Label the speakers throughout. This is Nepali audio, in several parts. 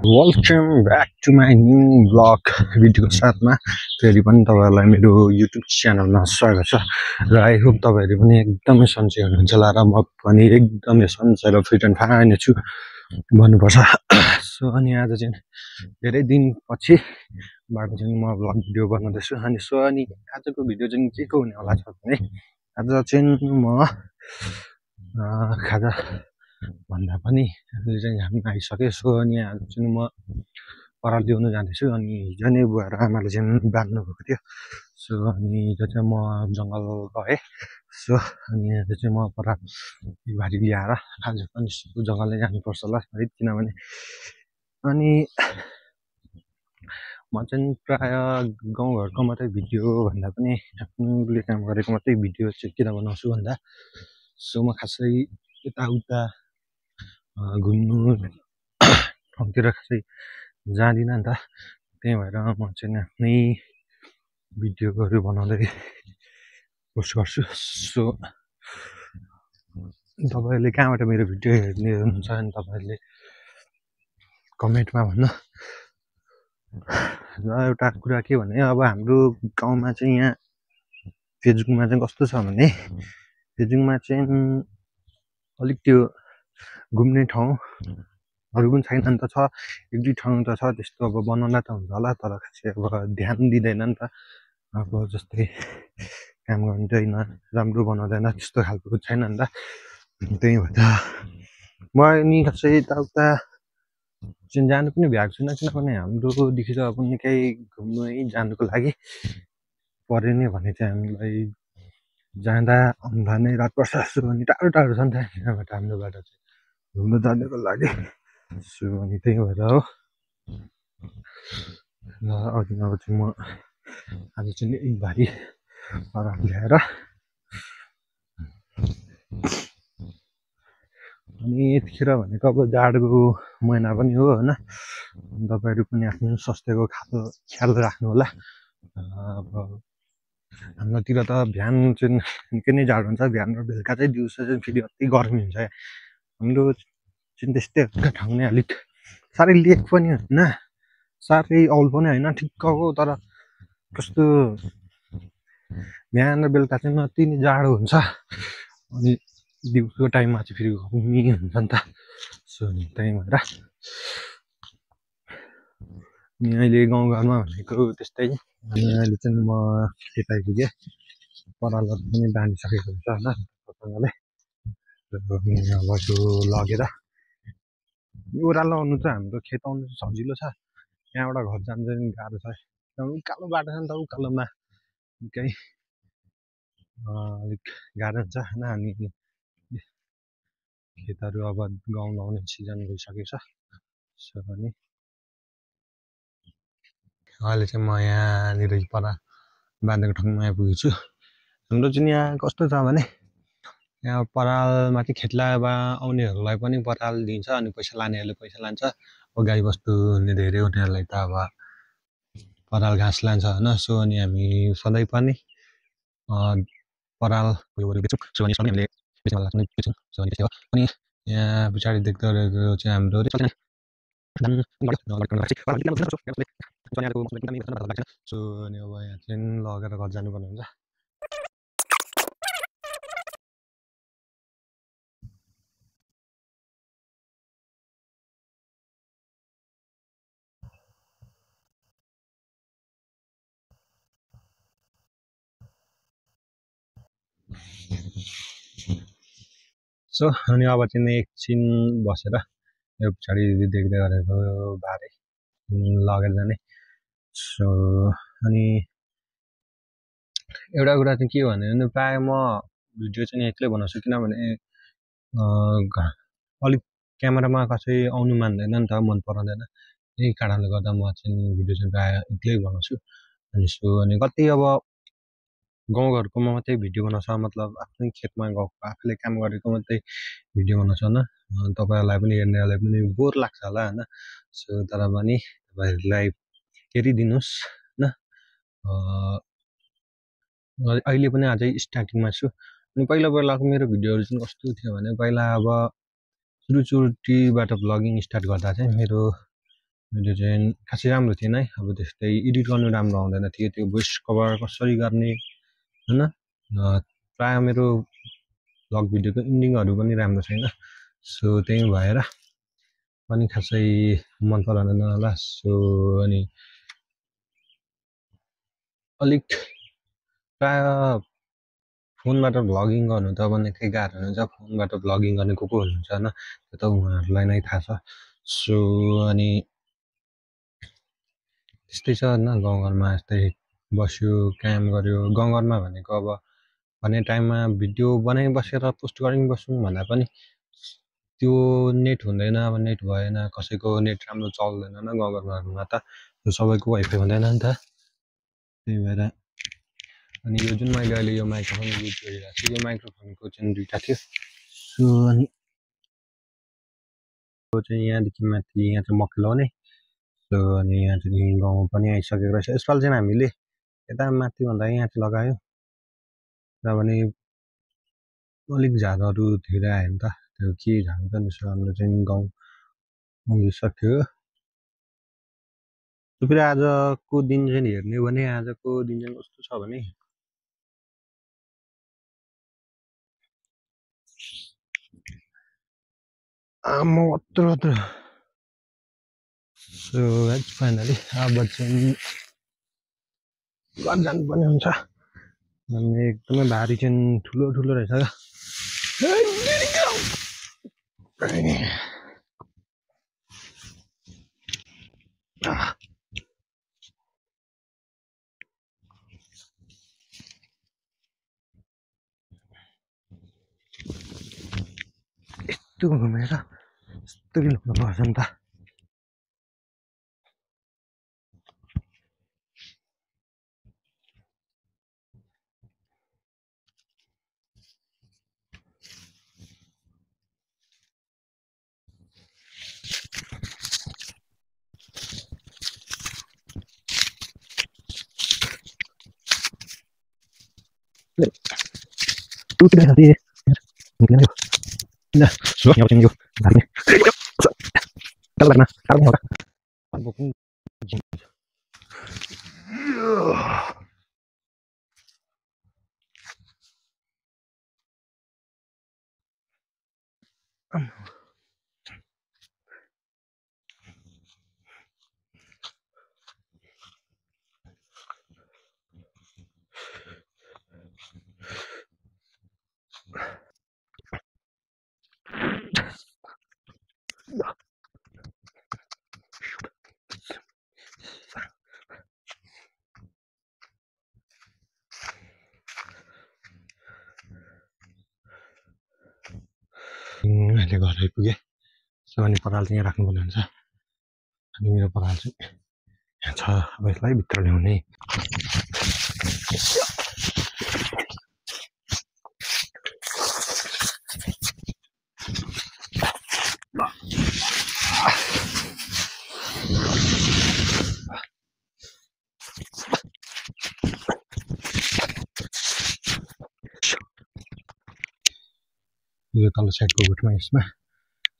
Speaker 1: Welcome back to my new blog भिडियोको साथमा फेरि पनि तपाईँहरूलाई मेरो युट्युब च्यानलमा स्वागत छ र आई होप तपाईँहरू पनि एकदमै सन्चै हुनुहुन्छ होला र म पनि एकदमै सन्चै र फिट एन्ड फाइन छु भन्नुपर्छ। सो अनि आज चाहिँ धेरै दिनपछिबाट चाहिँ म ब्लग भिडियो बनाउँदैछु अनि आजको भिडियो चाहिँ के को हुने होला छ भने आज चाहिँ म खाजा भन्दा पनि अहिले चाहिँ घाम आइसक्यो। सो अनि आज चाहिँ म पराल ल्याउनु जाँदैछु अनि हिजो नै बुवा र आमाले चाहिँ बाँध्नु भएको थियो। सो अनि हिजो चाहिँ म जङ्गल गएँ। सो अनि आज चाहिँ म पराल भारी ल्याएर आज पनि जङ्गलै जानुपर्छ होला है, किनभने अनि म चाहिँ प्राय गाउँघरको मात्रै भिडियो भन्दा पनि आफ्नोले काम गरेको मात्रै भिडियो चाहिँ किन बनाउँछु भन्दा सो म खासै यताउता घुम्नु ठाउँतिर खासै जाँदिनँ नि त, त्यही भएर म चाहिँ आफ्नै भिडियोहरू बनाउँदै पोस्ट गर्छु। सो तपाईँहरूले कहाँबाट मेरो भिडियो हेर्ने हुनुहुन्छ भने तपाईँहरूले कमेन्टमा भन्नु। र एउटा कुरा के भने अब हाम्रो गाउँमा चाहिँ यहाँ फेजुङमा चाहिँ कस्तो छ भने फेजुङमा चाहिँ अलिक त्यो घुम्ने ठाउँहरू पनि छैन नि त, छ एक दुई ठाउँ त छ त्यस्तो, अब बनाउन त हुन्छ होला तर खासै अब ध्यान दिँदैन नि त। अब जस्तै काम गर्दैन, राम्रो बनाउँदैन, त्यस्तो खालको छैन नि त। त्यही भएर म नि खासै यताउता चाहिँ जानु पनि भ्याएको छुइनँ, किनभने हाम्रोदेखि त अब निकै घुम्नु है जानुको लागि पऱ्यो नि भने चाहिँ हामीलाई जाँदा आउँदा नै रात पर्छ। सो अनि टाढो टाढो छ नि त यहाँबाट हाम्रोबाट चाहिँ घुम्नु जानुको लागि। सो अनि त्यही भएर हो र अघि अब चाहिँ म आज चाहिँ एक भारी पराल ल्याएर अनि यतिखेर भनेको अब जाडोको महिना पनि हो होइन, तपाईँहरू पनि आफ्नो स्वास्थ्यको ख्याल राख्नु होला। अब हाम्रोतिर त बिहान चाहिँ निकै नै जाडो हुन्छ, बिहान र बेलुका चाहिँ दिउँसो चाहिँ फेरि अति गर्मी हुन्छ। हाम्रो चाहिँ त्यस्तै ठाउँ नै अलिक साह्रै लेक पनि होइन, साह्रै औल पनि होइन, ठिक्कको, तर कस्तो बिहान र बेलुका चाहिँ अति नै जाडो हुन्छ अनि दिउँसोको टाइममा चाहिँ फेरि गर्मी हुन्छ नि त। सो त्यही भएर अनि अहिले गाउँघरमा भनेको त्यस्तै। अनि अहिले चाहिँ म यता आइपुगेँ, परालहरू पनि बाँधिसकेको हुन्छ होइन राम्रोसँगले। अब त्यो लगेर ओह्रालो आउनु चाहिँ हाम्रो खेत आउनु चाहिँ सजिलो छ, यहाँबाट घर जानु चाहिँ गाह्रो छ। उकालो बाटो छ नि त, उकालोमा निकै अलिक गाह्रो हुन्छ होइन। अनि खेतहरू अब गहुँ लाउने सिजन भइसकेको छ। सो अनि अहिले चाहिँ म यहाँनिर पर बाँधेको ठाउँमा आइपुगेको छु। हाम्रो चाहिँ यहाँ कस्तो छ भने यहाँ परालमा चाहिँ खेतलामा आउनेहरूलाई पनि पराल दिन्छ अनि पैसा लानेहरूले पैसा लान्छ। अब गाईबस्तु हुने धेरै उनीहरूलाई त अब पराल घाँस लान्छ होइन। सो अनि हामी सधैँ पनि पराल उयो बेच्छौँ। सो अनि सधैँ हामीले बेच्नेवाला बेच्छौँ। सो अनि त्यस्तै हो। अनि यहाँ पछाडि देख्दै गरेको चाहिँ हाम्रो सो अनि अब यहाँ चाहिँ लगेर घर जानुपर्ने हुन्छ। सो अनि अब चाहिँ एकछिन बसेर यो पछाडि देख्दै गरेको बारे लगेर जाने। सो अनि एउटा कुरा चाहिँ के भने प्रायः म भिडियो चाहिँ एक्लै बनाउँछु, किनभने अलिक क्यामेरामा कसै आउनु मान्दैन नि त, मन पराउँदैन। त्यही कारणले गर्दा म चाहिँ भिडियो चाहिँ प्रायः एक्लै बनाउँछु। अनि सो अनि कति अब गाउँघरकोमा मात्रै भिडियो बनाउँछ, मतलब आफ्नै खेतमा गएको आफूले काम गरेको मात्रै भिडियो बनाउँछ होइन। तपाईँहरूलाई पनि हेर्नेहरूलाई पनि बोर लाग्छ होला होइन। सो तर पनि तपाईँहरूलाई हेरिदिनुहोस् होइन। अहिले पनि अझै स्टार्टिङमा छु। अनि पहिला पहिलाको मेरो भिडियोहरू चाहिँ कस्तो थियो भने पहिला अब सुरुचोटिबाट भ्लगिङ स्टार्ट गर्दा चाहिँ मेरो मैले चाहिँ खासै राम्रो थिएन है। अब त्यस्तै एडिट गर्नु राम्रो आउँदैन थियो, त्यो भोइस कभर कसरी गर्ने होइन। प्रायः मेरो भ्लग भिडियोको इन्डिङहरू पनि राम्रो छैन, सो त्यही भएर पनि खासै मन पराउँदैन होला। सो अनि अलिक प्रायः फोनबाट भ्लगिङ गर्नु त अब निकै गाह्रो हुन्छ। फोनबाट भ्लगिङ गर्ने को हुनुहुन्छ होइन, त्यो त उहाँहरूलाई नै थाहा छ। सो अनि त्यस्तै छ होइन, गाउँघरमा यस्तै बस्यो काम गर्यो। गाउँघरमा भनेको अब भन्ने टाइममा भिडियो बनाइबसेर पोस्ट गरिबस्छौँ भन्दा पनि त्यो नेट हुँदैन। अब नेट भएन, कसैको नेट राम्रो चल्दैन होइन गाउँघरमा त, त्यो सबैको वाइफाई हुँदैन नि त। त्यही भएर अनि यो जुन मैले अहिले यो माइक्रोफोन युज गरिरहेको छु, यो माइक्रोफोनको चाहिँ दुईवटा थियो। सो अनि यो चाहिँ यहाँदेखि माथि यहाँ चाहिँ मक्की लगाउने। सो अनि यहाँ चाहिँ गाउँ पनि आइसकेको रहेछ। यसपालि चाहिँ हामीले यता माथिभन्दा यहाँ चाहिँ लगायो, किनभने अलिक झारहरू धेरै आयो नि त, त्यो के झार्नु त नि। हाम्रो चाहिँ गाउँ आउँदिसक्यो। फेरि आजको दिन चाहिँ हेर्ने हो भने आजको दिन चाहिँ कस्तो छ भने आम्म अत्रो अत्रो। सो गाइस फाइनली अब चाहिँ घर जानुपर्ने हुन्छ। अनि एकदमै भारी चाहिँ ठुलो ठुलो रहेछ क्या। यस्तो घुमेर यस्तो ल्याउनुपर्छ नि त। Tudo bem, entendeu? Nah, so yang penting yuk, hari ini. Kalau karena, kalau nggak, bukan. अहिले घर आइपुगेँ। सो अनि पराल चाहिँ यहाँ राख्नुपर्ने हुन्छ। अनि मेरो पराल चाहिँ यहाँ छ। अब यसलाई भित्र ल्याउने। यो तल साइडको गुटमा यसमा।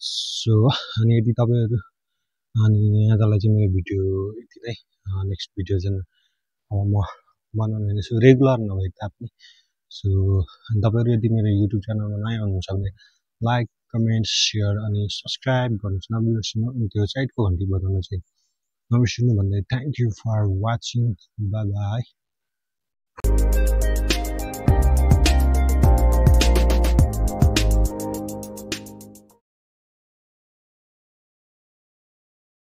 Speaker 1: सो अनि यदि तपाईँहरू अनि आजलाई चाहिँ मेरो भिडियो यति नै। नेक्स्ट भिडियो चाहिँ अब म बनाउने छु, रेगुलर नभए तापनि। सो तपाईँहरू यदि मेरो युट्युब च्यानलमा नयाँ हुनुहुन्छ भने लाइक, कमेन्ट, सेयर अनि सब्सक्राइब गर्नुहोस् नबिर्सिनु। अनि त्यो साइडको घन्टी बजाउनु चाहिँ नबिर्सिनु भन्दै thank you for watching. Bye by.